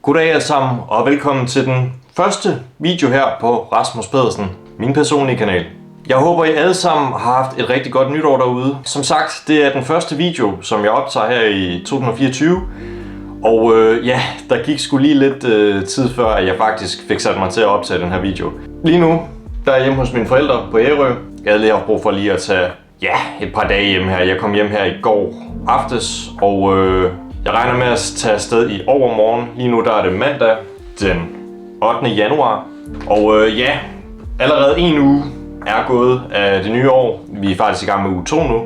Goddag alle sammen, og velkommen til den første video her på Rasmus Pedersen, min personlige kanal. Jeg håber, I alle sammen har haft et rigtig godt nytår derude. Som sagt, det er den første video, som jeg optager her i 2024. Og der gik sgu lige lidt tid før, at jeg faktisk fik sat mig til at optage den her video. Lige nu, der er jeg hjemme hos mine forældre på Ærø. Jeg havde lige haft brug for lige at tage et par dage hjem her. Jeg kom hjem her i går aftes, og jeg regner med at tage afsted i overmorgen. Lige nu der er det mandag den 8. januar. Og allerede en uge er gået af det nye år. Vi er faktisk i gang med uge 2 nu.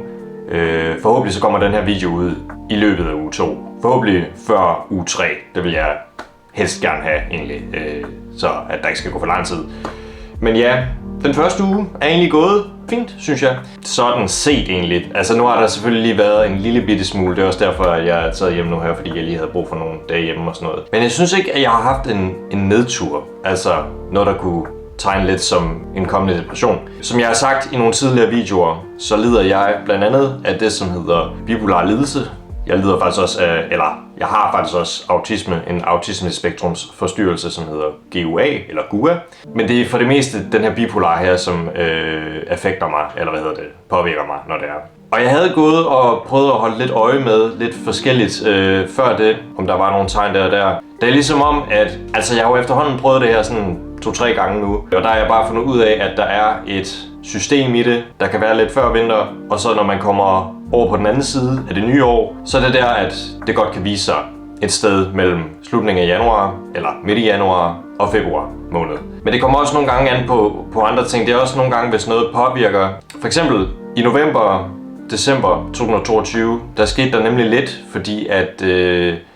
Forhåbentlig så kommer den her video ud i løbet af uge 2. Forhåbentlig før uge 3. Det vil jeg helst gerne have egentlig. Så at der ikke skal gå for lang tid. Men ja, den første uge er egentlig gået fint, synes jeg. Sådan set egentlig. Altså nu har der selvfølgelig lige været en lille bitte smule. Det er også derfor, at jeg er taget hjem nu her, fordi jeg lige havde brug for nogle dage hjemme og sådan noget. Men jeg synes ikke, at jeg har haft en nedtur. Altså noget, der kunne tegne lidt som en kommende depression. Som jeg har sagt i nogle tidligere videoer, så lider jeg blandt andet af det, som hedder bipolar lidelse. Jeg lider faktisk også af, jeg har faktisk også autisme, en autismespektrumsforstyrrelse, som hedder GUA eller GUA. Men det er for det meste den her bipolar her, som affekter mig, eller påvirker mig, når det er. Og jeg havde gået og prøvet at holde lidt øje med lidt forskelligt før det, om der var nogle tegn der og der. Det er ligesom om, at jeg har jo efterhånden prøvet det her sådan 2-3 gange nu, og der har jeg bare fundet ud af, at der er et system i det, der kan være lidt før vinter, og så når man kommer over på den anden side af det nye år, så er det der, at det godt kan vise sig et sted mellem slutningen af januar, eller midt i januar og februar måned. Men det kommer også nogle gange an på andre ting. Det er også nogle gange, hvis noget påvirker. For eksempel i december 2022, der skete der nemlig lidt, fordi at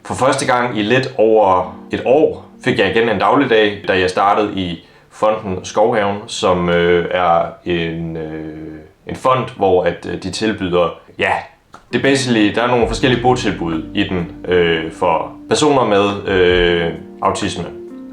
for første gang i lidt over et år, fik jeg igen en dagligdag, da jeg startede i Fonden Skovhaven, som er en fond, hvor at de tilbyder, det er basically, der er nogle forskellige botilbud i den for personer med autisme.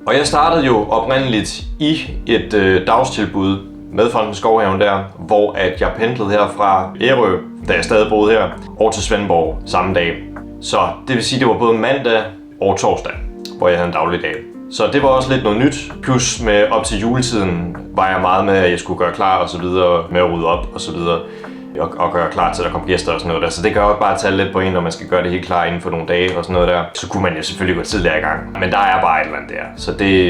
Og jeg startede jo oprindeligt i et dagstilbud med Fonden Skovhaven der, hvor at jeg pendlede her fra Ærø, da jeg stadig boede her, over til Svendborg samme dag. Så det vil sige, det var både mandag og torsdag, hvor jeg havde en dagligdag. Så det var også lidt noget nyt, plus med op til juletiden var jeg meget med, at jeg skulle gøre klar og så videre, med at rydde op og så videre, og gøre klar til, at der kom gæster og sådan noget der. Så det kan jo bare tage lidt på en, når man skal gøre det helt klar inden for nogle dage og sådan noget der. Så kunne man jo selvfølgelig gå tidligere i gang, men der er bare et eller andet der. Så det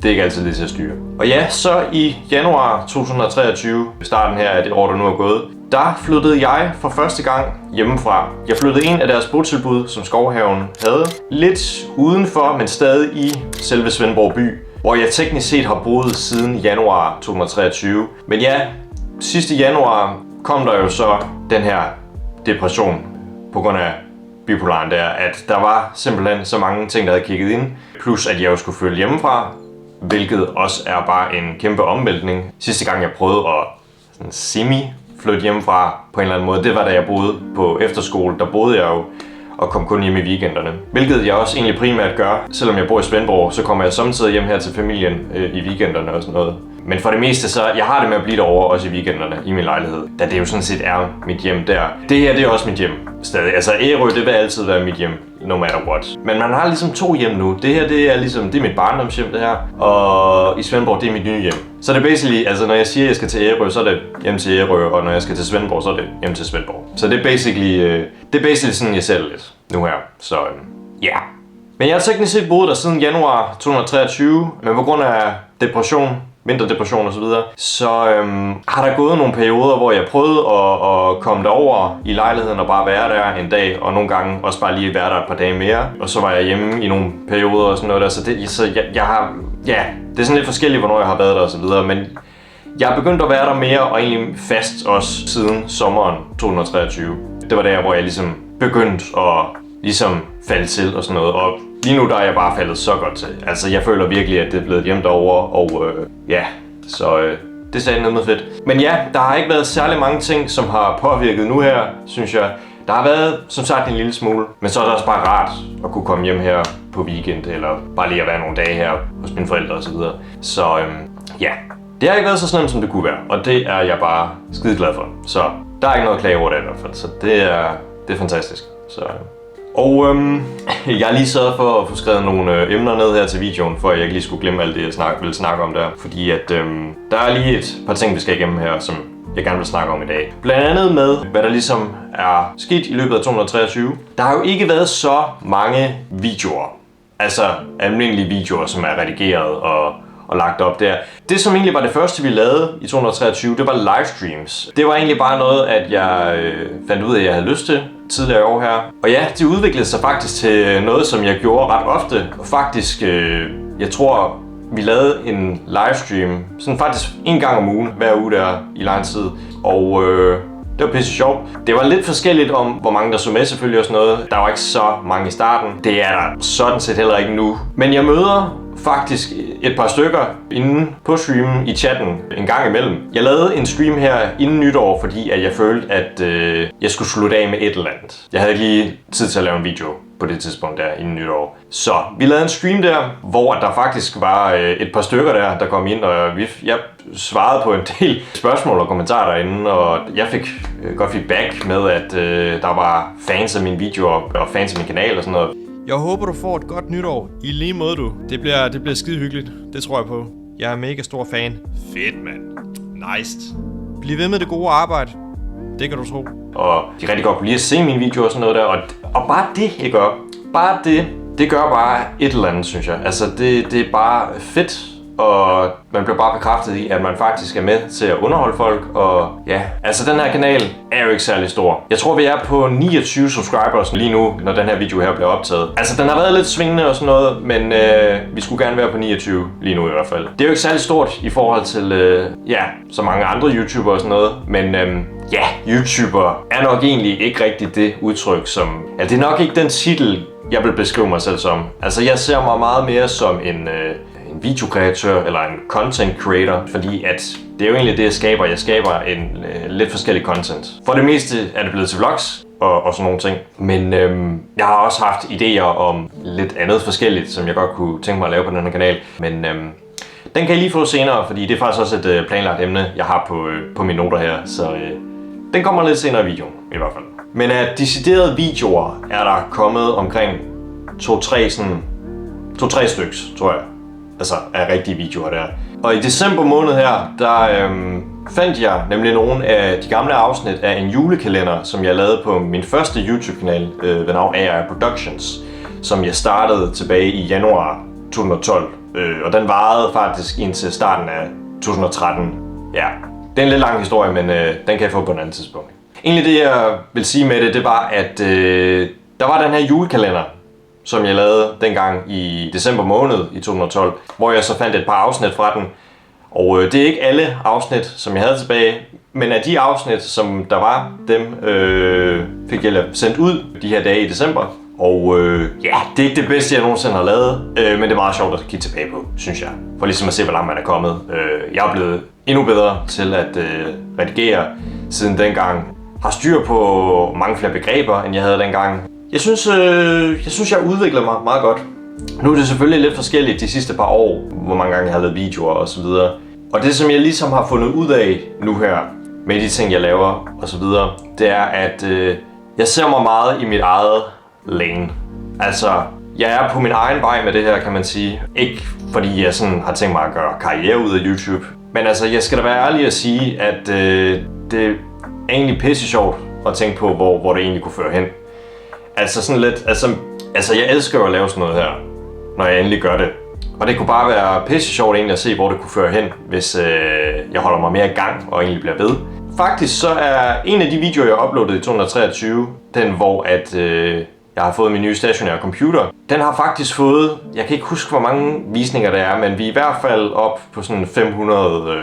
er ikke altid lige til at styre. Og så i januar 2023, starten her af det år, der nu er gået, der flyttede jeg for første gang hjemmefra. Jeg flyttede ind af deres botilbud, som Skovhaven havde, lidt udenfor, men stadig i selve Svendborg by, hvor jeg teknisk set har boet siden januar 2023. Men sidste januar kom der jo så den her depression på grund af bipolaren der, at der var simpelthen så mange ting, der havde kigget ind, plus at jeg jo skulle flytte hjemmefra, hvilket også er bare en kæmpe omvæltning. Sidste gang jeg prøvede at flytte hjemmefra på en eller anden måde, det var da jeg boede på efterskole. Der boede jeg jo og kom kun hjem i weekenderne. Hvilket jeg også egentlig primært gør. Selvom jeg bor i Svendborg, så kommer jeg samtidig hjem her til familien i weekenderne og sådan noget. Men for det meste så, jeg har det med at blive derovre også i weekenderne i min lejlighed. Da det jo sådan set er mit hjem der. Det her, det er også mit hjem stadig. Altså Ærø, det vil altid være mit hjem, no matter what. Men man har ligesom 2 hjem nu. Det her, det er mit barndomshjem det her. Og i Svendborg, det er mit nye hjem. Så det er basically, når jeg siger, at jeg skal til Ærø, så er det hjem til Ærø. Og når jeg skal til Svendborg, så er det hjem til Svendborg. Så det er basically sådan, jeg ser det lidt nu her. Så Men jeg har teknisk set boet der siden januar 2023. Men på grund af depression, vinterdepression og så videre, så har der gået nogle perioder, hvor jeg prøvede at komme derover i lejligheden og bare være der en dag, og nogle gange også bare lige være der et par dage mere. Og så var jeg hjemme i nogle perioder og sådan noget der, så jeg har, det er sådan lidt forskelligt, hvornår jeg har været der og så videre, men jeg er begyndt at være der mere, og egentlig fast også siden sommeren 2023. Det var der, hvor jeg ligesom begyndte at falde til og sådan noget, og lige nu der er jeg bare faldet så godt til. Altså jeg føler virkelig, at det er blevet hjem derovre, og det sagde noget fedt. Men der har ikke været særlig mange ting, som har påvirket nu her, synes jeg. Der har været, som sagt, en lille smule, men så er det også bare rart at kunne komme hjem her på weekend, eller bare lige at være nogle dage her hos mine forældre og så videre. Så det har ikke været så slemt, som det kunne være, og det er jeg bare skide glad for. Så der er ikke noget at klage over det i hvert fald, så det er fantastisk. Så Og jeg har lige sørget for at få skrevet nogle emner ned her til videoen, for at jeg ikke lige skulle glemme alt det, jeg ville snakke om der. Fordi at der er lige et par ting, vi skal igennem her, som jeg gerne vil snakke om i dag. Blandt andet med, hvad der ligesom er sket i løbet af 2023. Der har jo ikke været så mange videoer. Altså almindelige videoer, som er redigeret og lagt op der. Det, som egentlig var det første, vi lavede i 2023, det var livestreams. Det var egentlig bare noget, at jeg fandt ud af, at jeg havde lyst til tidligere i år her. Og ja, det udviklede sig faktisk til noget, som jeg gjorde ret ofte. Og faktisk, jeg tror, vi lavede en livestream, sådan faktisk en gang om ugen, hver uge der i lang tid. Og det var pisse sjovt. Det var lidt forskelligt om, hvor mange der så med selvfølgelig og sådan noget. Der var ikke så mange i starten. Det er der sådan set heller ikke nu. Men jeg møder faktisk et par stykker inden på streamen i chatten en gang imellem. Jeg lavede en stream her inden nytår, fordi at jeg følte, at jeg skulle slutte af med et eller andet. Jeg havde ikke lige tid til at lave en video på det tidspunkt der inden nytår. Så vi lavede en stream der, hvor der faktisk var et par stykker der kom ind, og jeg svarede på en del spørgsmål og kommentarer derinde, og jeg fik godt feedback med, at der var fans af mine videoer og fans af min kanal og sådan noget. Jeg håber, du får et godt nytår. I lige måde, du. Det bliver skide hyggeligt. Det tror jeg på. Jeg er mega stor fan. Fedt, mand. Nice. Bliv ved med det gode arbejde. Det kan du tro. Og de rigtig godt kunne lide at se mine videoer og sådan noget der. Og bare det, ikke op? Bare det gør bare et eller andet, synes jeg. Altså, det er bare fedt. Og man bliver bare bekræftet i, at man faktisk er med til at underholde folk. Og ja, altså den her kanal er jo ikke særlig stor. Jeg tror, vi er på 29 subscribers lige nu, når den her video her bliver optaget. Altså den har været lidt svingende og sådan noget, men vi skulle gerne være på 29 lige nu i hvert fald. Det er jo ikke særlig stort i forhold til, så mange andre YouTubere og sådan noget. Men YouTuber er nok egentlig ikke rigtig det udtryk, som... Ja, det er nok ikke den titel, jeg vil beskrive mig selv som. Altså jeg ser mig meget mere som en videokreatør eller en content creator, fordi at det er jo egentlig det, jeg skaber. Jeg skaber en lidt forskellig content. For det meste er det blevet til vlogs og sådan nogle ting. Men jeg har også haft idéer om lidt andet forskelligt, som jeg godt kunne tænke mig at lave på den her kanal. Men den kan I lige få senere, fordi det er faktisk også et planlagt emne, jeg har på mine noter her. Så den kommer lidt senere i videoen i hvert fald. Men af deciderede videoer er der kommet omkring 2-3 styks, tror jeg. Altså af rigtige videoer der. Og i december måned her, der fandt jeg nemlig nogle af de gamle afsnit af en julekalender, som jeg lavede på min første YouTube-kanal ved navn AI Productions, som jeg startede tilbage i januar 2012. Og den varede faktisk indtil starten af 2013. Ja, det er en lidt lang historie, men den kan jeg få på et andet tidspunkt. Egentlig det, jeg vil sige med det var, at der var den her julekalender, som jeg lavede dengang i december måned i 2012, hvor jeg så fandt et par afsnit fra den. Og det er ikke alle afsnit, som jeg havde tilbage, men af de afsnit, som der var, dem fik jeg sendt ud de her dage i december. Og det er ikke det bedste, jeg nogensinde har lavet, men det er meget sjovt at kigge tilbage på, synes jeg. For ligesom at se, hvor langt man er kommet. Jeg er blevet endnu bedre til at redigere siden dengang. Har styr på mange flere begreber, end jeg havde dengang. Jeg synes, jeg udvikler mig meget godt. Nu er det selvfølgelig lidt forskelligt de sidste par år, hvor mange gange jeg har lavet videoer og så videre. Og det, som jeg ligesom har fundet ud af nu her, med de ting, jeg laver og så videre, det er, at jeg ser mig meget i mit eget lane. Altså, jeg er på min egen vej med det her, kan man sige. Ikke fordi jeg sådan har tænkt mig at gøre karriere ud af YouTube. Men altså, jeg skal da være ærlig at sige, at det er egentlig pisse sjovt at tænke på, hvor det egentlig kunne føre hen. Altså sådan lidt, altså jeg elsker jo at lave sådan noget her, når jeg endelig gør det. Og det kunne bare være pisse sjovt egentlig at se, hvor det kunne føre hen, hvis jeg holder mig mere i gang og egentlig bliver ved. Faktisk så er en af de videoer, jeg uploadede i 2023, den hvor at jeg har fået min nye stationære computer. Den har faktisk fået, jeg kan ikke huske hvor mange visninger der er, men vi er i hvert fald op på sådan 500,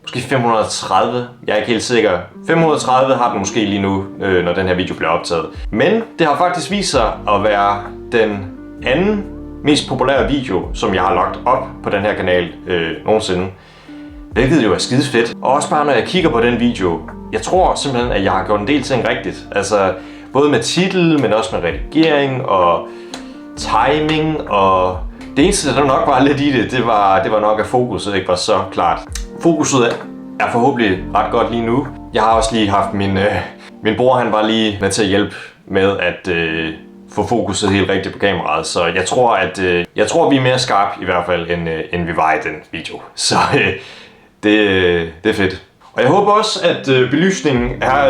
måske 530, jeg er ikke helt sikker. 530 har den måske lige nu, når den her video bliver optaget. Men det har faktisk vist sig at være den anden mest populære video, som jeg har lagt op på den her kanal nogensinde. Hvilket jo er skide fedt. Og også bare når jeg kigger på den video, jeg tror simpelthen, at jeg har gjort en del ting rigtigt. Altså både med titel, men også med redigering og timing. Og det eneste, der nok var lidt i det var nok, at fokuset ikke var så klart. Fokuset er forhåbentlig ret godt lige nu. Jeg har også lige haft min bror, han var lige med til at hjælpe med at få fokuset helt rigtigt på kameraet. Så jeg tror, vi er mere skarpe i hvert fald, end vi var i den video. Så det er fedt. Og jeg håber også, at belysningen er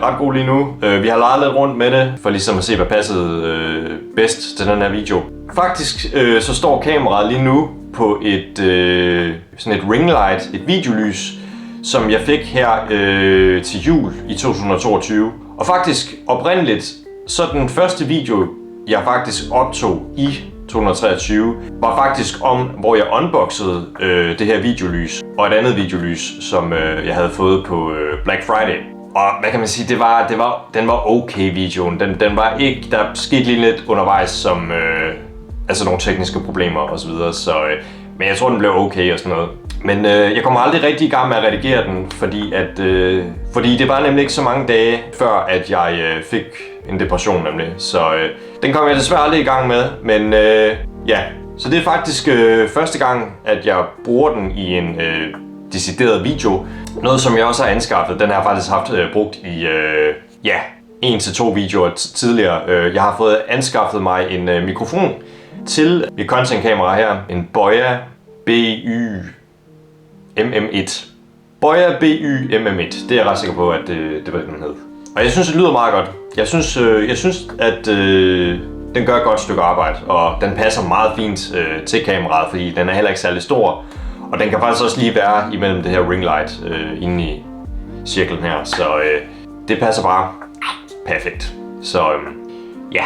ret god lige nu. Vi har leget lidt rundt med det, for ligesom at se, hvad passede bedst til den her video. Faktisk så står kameraet lige nu på sådan et ring light, et videolys, som jeg fik her til jul i 2022. Og faktisk oprindeligt, så den første video, jeg faktisk optog i 2023, var faktisk hvor jeg unboxede det her videolys og et andet videolys, som jeg havde fået på Black Friday. Og hvad kan man sige, den var okay videoen. Den var ikke, der skete lige lidt undervejs som altså nogle tekniske problemer og så videre, men jeg tror den blev okay og sådan noget. Men jeg kommer aldrig rigtig i gang med at redigere den, fordi det var nemlig ikke så mange dage før, at jeg fik en depression nemlig. Så den kom jeg desværre aldrig i gang med, men ja. Så det er faktisk første gang, at jeg bruger den i en decideret video. Noget som jeg også har anskaffet, den har jeg faktisk haft brugt i 1 til 2 videoer tidligere. Jeg har fået anskaffet mig en mikrofon til mit content-kamera her. En Boya BY MM1. Boya BY MM1. Det er jeg ret sikker på, at det var det, den hed. Og jeg synes, det lyder meget godt. Jeg synes at den gør et godt stykke arbejde, og den passer meget fint til kameraet, fordi den er heller ikke særlig stor. Og den kan faktisk også lige være imellem det her ring light inde i cirklen her, så det passer bare perfekt. Så ja.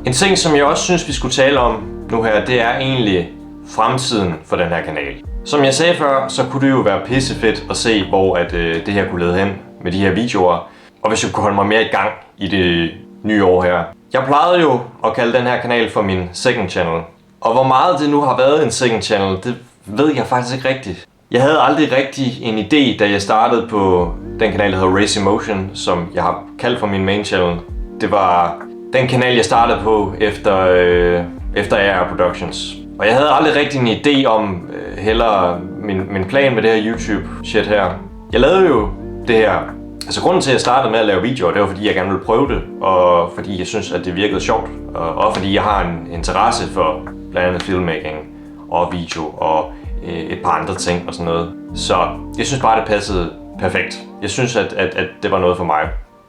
En ting, som jeg også synes, vi skulle tale om nu her, det er egentlig fremtiden for den her kanal. Som jeg sagde før, så kunne det jo være pissefedt at se, hvor det her kunne lede hen med de her videoer. Og hvis jeg kunne holde mig mere i gang i det nye år her. Jeg plejede jo at kalde den her kanal for min second channel. Og hvor meget det nu har været en second channel, det ved jeg faktisk ikke rigtigt. Jeg havde aldrig rigtig en idé, da jeg startede på den kanal, der hedder Racing Motion, som jeg har kaldt for min main channel. Det var den kanal, jeg startede på efter AR Productions. Og jeg havde aldrig rigtig en idé om heller min plan med det her YouTube shit her. Jeg lavede jo det her. Altså grunden til at jeg startede med at lave videoer, det var fordi jeg gerne ville prøve det, og fordi jeg synes at det virkede sjovt, og fordi jeg har en interesse for blandt andet filmmaking og video og et par andre ting og sådan noget. Så jeg synes bare det passede perfekt. Jeg synes at det var noget for mig.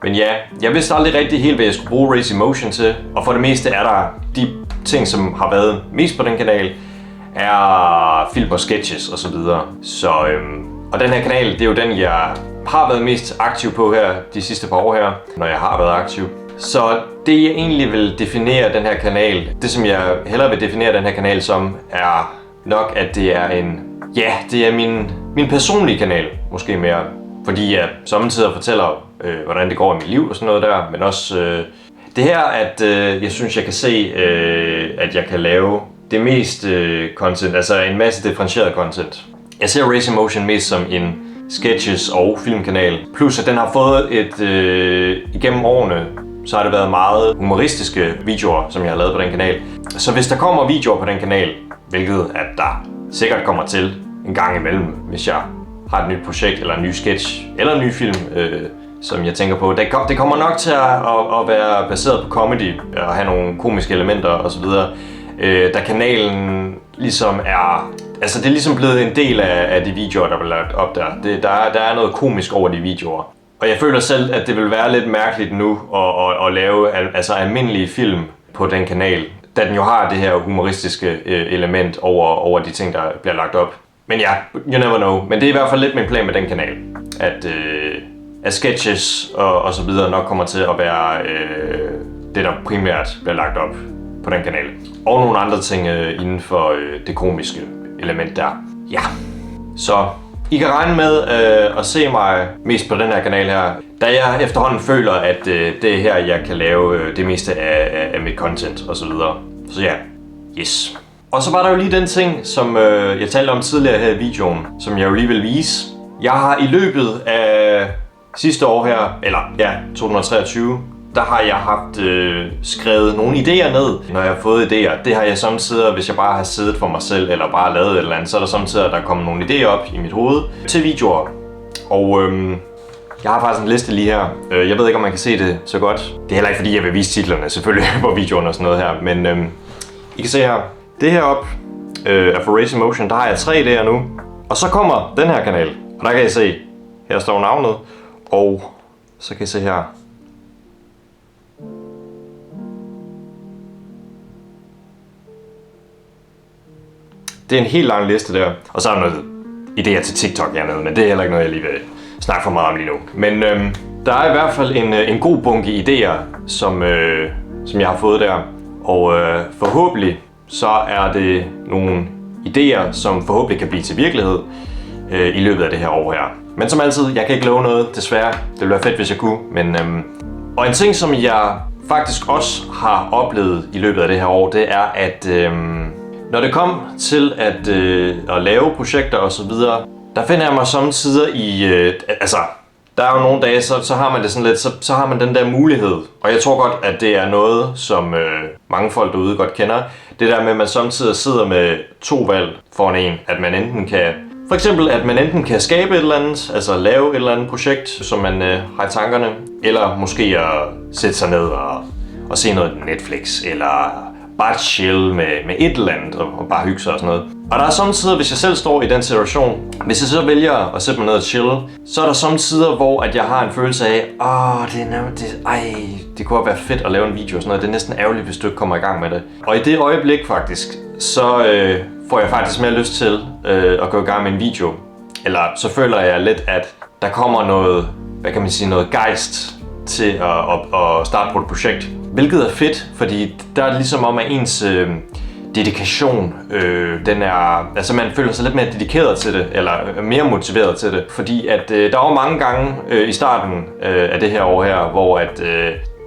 Men ja, jeg vidste aldrig rigtig helt hvad jeg skulle bruge Racing Motion til, og for det meste er der de ting som har været mest på den kanal er film og sketches og så videre. Så og den her kanal, det er jo den jeg har været mest aktiv på her de sidste par år her, når jeg har været aktiv. Så det jeg egentlig vil definere den her kanal, det som jeg hellere vil definere den her kanal som, er nok at det er det er min personlige kanal, måske mere. Fordi jeg samtidig fortæller, hvordan det går i mit liv og sådan noget der, men også det her, at jeg synes jeg kan se, at jeg kan lave det mest content, altså en masse differentieret content. Jeg ser Racing Motion mest som en sketches og filmkanal. Plus at den har fået igennem årene, så har det været meget humoristiske videoer, som jeg har lavet på den kanal. Så hvis der kommer videoer på den kanal, hvilket at der sikkert kommer til en gang imellem, hvis jeg har et nyt projekt eller en ny sketch eller en ny film, som jeg tænker på, det kommer nok til at være baseret på comedy og have nogle komiske elementer osv. Da kanalen ligesom altså det er ligesom blevet en del af de videoer, der bliver lagt op der. Der er noget komisk over de videoer. Og jeg føler selv, at det vil være lidt mærkeligt nu at lave altså almindelige film på den kanal, da den jo har det her humoristiske element over de ting, der bliver lagt op. Men ja, you never know. Men det er i hvert fald lidt min plan med den kanal, at sketches og så videre nok kommer til at være det, der primært bliver lagt op på den kanal. Og nogle andre ting inden for det komiske element der. Ja, så I kan regne med at se mig mest på den her kanal her, da jeg efterhånden føler, at det er her, jeg kan lave det meste af mit content og så videre. Så ja, yes. Og så var der jo lige den ting, som jeg talte om tidligere her i videoen, som jeg jo lige vil vise. Jeg har i løbet af sidste år her, eller ja, 2023, der har jeg haft skrevet nogle idéer ned, når jeg har fået idéer. Det har jeg samtidig, hvis jeg bare har siddet for mig selv, eller bare lavet et eller andet, så er der samtidig, der kommer nogle idéer op i mit hoved til videoer. Og Jeg har faktisk en liste lige her. Jeg ved ikke, om man kan se det så godt. Det er heller ikke, fordi jeg vil vise titlerne selvfølgelig på videoen og sådan noget her. Men I kan se her. Det her op er for Racing Motion. Der har jeg 3 der nu. Og så kommer den her kanal. Og der kan I se, her står navnet. Og så kan I se her. Det er en helt lang liste der. Og så er der noget idéer til TikTok hernede, men det er heller ikke noget, jeg lige vil snakke for meget om lige nu. Men der er i hvert fald en god bunke idéer, som jeg har fået der. Og forhåbentlig så er det nogle idéer, som forhåbentlig kan blive til virkelighed i løbet af det her år her. Men som altid, jeg kan ikke love noget, desværre. Det ville være fedt, hvis jeg kunne. Men, og en ting, som jeg faktisk også har oplevet i løbet af det her år, det er, at når det kom til at lave projekter og så videre, der finder jeg mig samtidig i, der er jo nogle dage, så har man det sådan lidt, så har man den der mulighed. Og jeg tror godt, at det er noget, som mange folk derude godt kender. Det der med, at man samtidig sidder med 2 valg foran en, at man enten kan, for eksempel, at man enten kan skabe et eller andet, altså lave et eller andet projekt, som man har i tankerne, eller måske at sætte sig ned og se noget Netflix, eller bare chill med et eller andet og bare hygge sig og sådan noget. Og der er samtidig, hvis jeg selv står i den situation, hvis jeg så vælger at sætte mig ned og chill, så er der samtidig, hvor at jeg har en følelse af, det kunne være fedt at lave en video og sådan noget. Det er næsten ærgerligt, hvis du ikke kommer i gang med det. Og i det øjeblik faktisk, så får jeg faktisk mere lyst til at gå i gang med en video. Eller så føler jeg lidt, at der kommer noget, hvad kan man sige, noget gejst til at starte på et projekt. Hvilket er fedt, fordi der er ligesom om, at ens dedikation, den er, altså man føler sig lidt mere dedikeret til det, eller mere motiveret til det. Fordi at der var mange gange i starten af det her år her, hvor at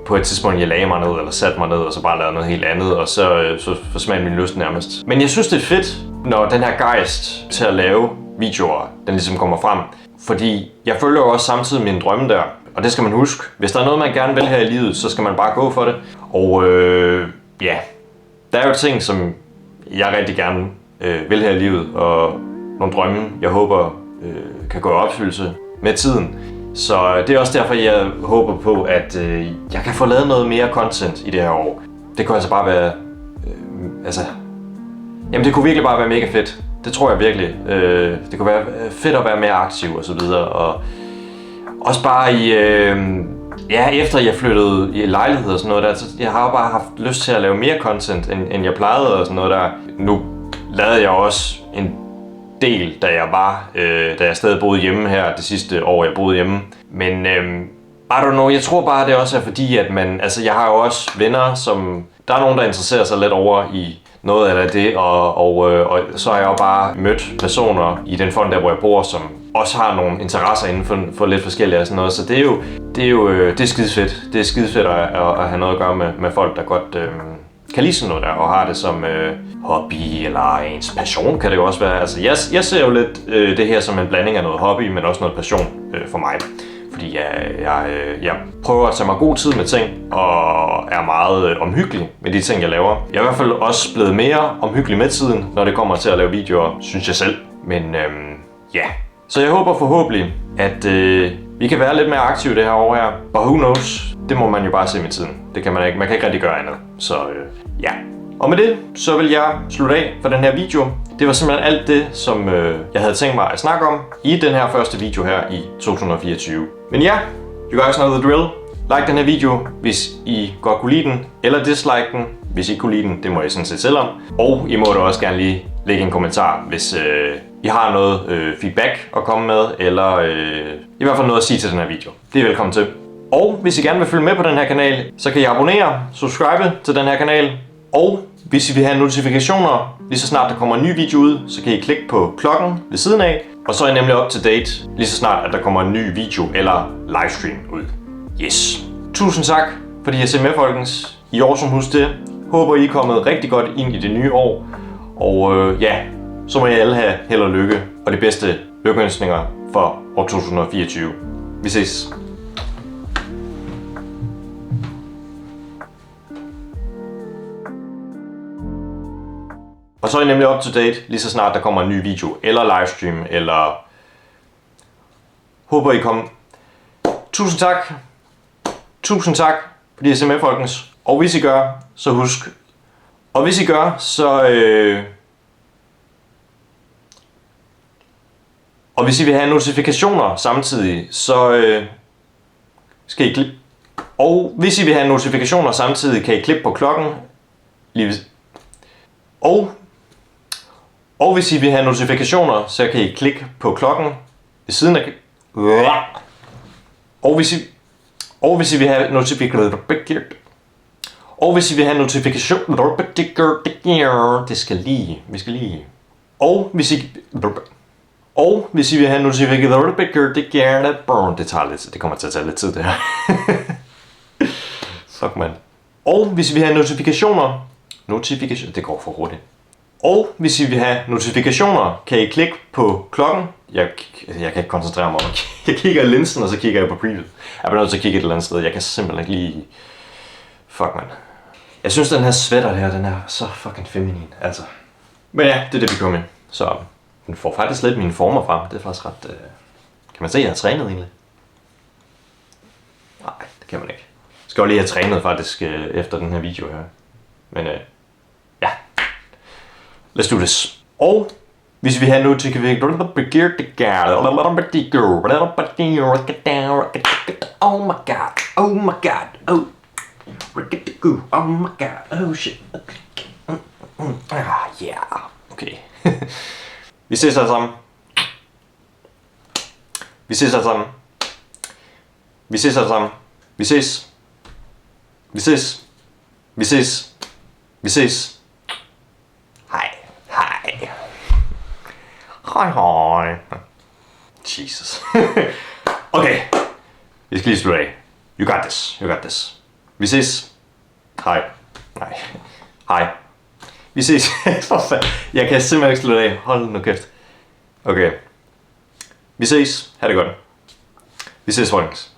på et tidspunkt jeg lagde mig ned, eller satte mig ned, og så bare lavede noget helt andet, og så forsvandt min lyst nærmest. Men jeg synes, det er fedt, når den her gejst til at lave videoer, den ligesom kommer frem. Fordi jeg følger jo også samtidig mine drømme der. Og det skal man huske. Hvis der er noget, man gerne vil her i livet, så skal man bare gå for det. Og der er jo ting, som jeg rigtig gerne vil her i livet, og nogle drømme, jeg håber kan gå i opfyldelse med tiden. Så det er også derfor, jeg håber på, at jeg kan få lavet noget mere content i det her år. Det kunne altså bare være... det kunne virkelig bare være mega fedt. Det tror jeg virkelig. Det kunne være fedt at være mere aktiv og så videre. Og også bare i, efter jeg flyttede i lejlighed og sådan noget der, så jeg har jo bare haft lyst til at lave mere content, end jeg plejede og sådan noget der. Nu lavede jeg også en del, da jeg stadig boede hjemme her det sidste år, jeg boede hjemme. Men I don't know, jeg tror bare, det også er fordi, at jeg har jo også venner, som, der er nogen, der interesserer sig lidt over i noget af det, og så har jeg jo bare mødt personer i den fond der, hvor jeg bor, som også har nogle interesser inden for lidt forskellige og sådan noget, så det er skidefedt. Det er skidefedt at have noget at gøre med folk, der godt kan lide sådan noget der, og har det som hobby eller ens passion, kan det jo også være. Altså, jeg ser jo lidt det her som en blanding af noget hobby, men også noget passion for mig. Fordi jeg prøver at tage mig god tid med ting, og er meget omhyggelig med de ting, jeg laver. Jeg er i hvert fald også blevet mere omhyggelig med tiden, når det kommer til at lave videoer, synes jeg selv. Men så jeg håber forhåbentlig, at vi kan være lidt mere aktive det her år her. Og who knows, det må man jo bare se med tiden. Det kan man ikke. Man kan ikke rigtig gøre andet. Så Og med det, så vil jeg slutte af for den her video. Det var simpelthen alt det, som jeg havde tænkt mig at snakke om i den her første video her i 2024. Men you guys know the drill. Like den her video, hvis I godt kunne lide den, eller dislike den, hvis I ikke kunne lide den. Det må I sådan set selv om. Og I må da også gerne lige lægge en kommentar, hvis I har noget feedback at komme med, eller i hvert fald noget at sige til den her video. Det er velkommen til. Og hvis I gerne vil følge med på den her kanal, så kan I abonnere, subscribe til den her kanal. Og hvis I vil have notifikationer, lige så snart der kommer en ny video ud, så kan I klikke på klokken ved siden af. Og så er I nemlig up to date, lige så snart at der kommer en ny video eller livestream ud. Yes. Tusind tak, fordi I ser med, folkens. I år som husk det. Håber I er kommet rigtig godt ind i det nye år. Og så må I alle have held og lykke og de bedste lykkeønskninger for år 2024. Vi ses. Og så er I nemlig up to date, lige så snart der kommer en ny video, eller livestream, eller håber I kommer... Tusind tak. Tusind tak, fordi I ser med, folkens. Og hvis I gør, så husk. Og hvis I gør, så... Og hvis I vil have notifikationer samtidig, så skal I klippe. Og hvis I vil have notifikationer samtidig, kan I klippe på klokken. Og hvis I vil have notifikationer, så kan I klikke på klokken ved siden af. Og hvis I vil have notifikationer, det skal lige, vi skal lige. Og hvis I vil have notifikationer, det kommer til at tage lidt tid det her. Fuck man. Og hvis I vil have notifikationer, det går for hurtigt. Og hvis I vil have notifikationer, kan I klikke på klokken. Jeg kan ikke koncentrere mig om det. Jeg kigger i linsen, og så kigger jeg på preview. Jeg bliver nødt til at kigge et eller andet sted. Jeg kan simpelthen ikke lige... Fuck, man. Jeg synes, den her sweater her, den er så fucking feminin, altså. Men ja, det er det, vi kommer med. Så den får faktisk lidt mine former frem. Det er faktisk ret... Kan man se, at jeg har trænet egentlig? Nej, det kan man ikke. Jeg skal jo lige have trænet faktisk efter den her video her. Men ja. Let's do this. Og hvis vi har notifikationer, oh my god, oh my god, oh shit. Yeah, okay. Vi ses alle sammen. Vi ses alle sammen. Vi ses alle sammen. Vi ses. Vi ses. Vi ses. Vi ses. Hej. Hej. Hej hej. Jesus. Okay. Vi skal lige slutte af. You got this. You got this. Vi ses. Hej. Nej. Hej. Vi ses. Jeg kan simpelthen ikke slutte af. Hold nu kæft. Okay. Vi ses. Ha' det godt. Vi ses, folkens.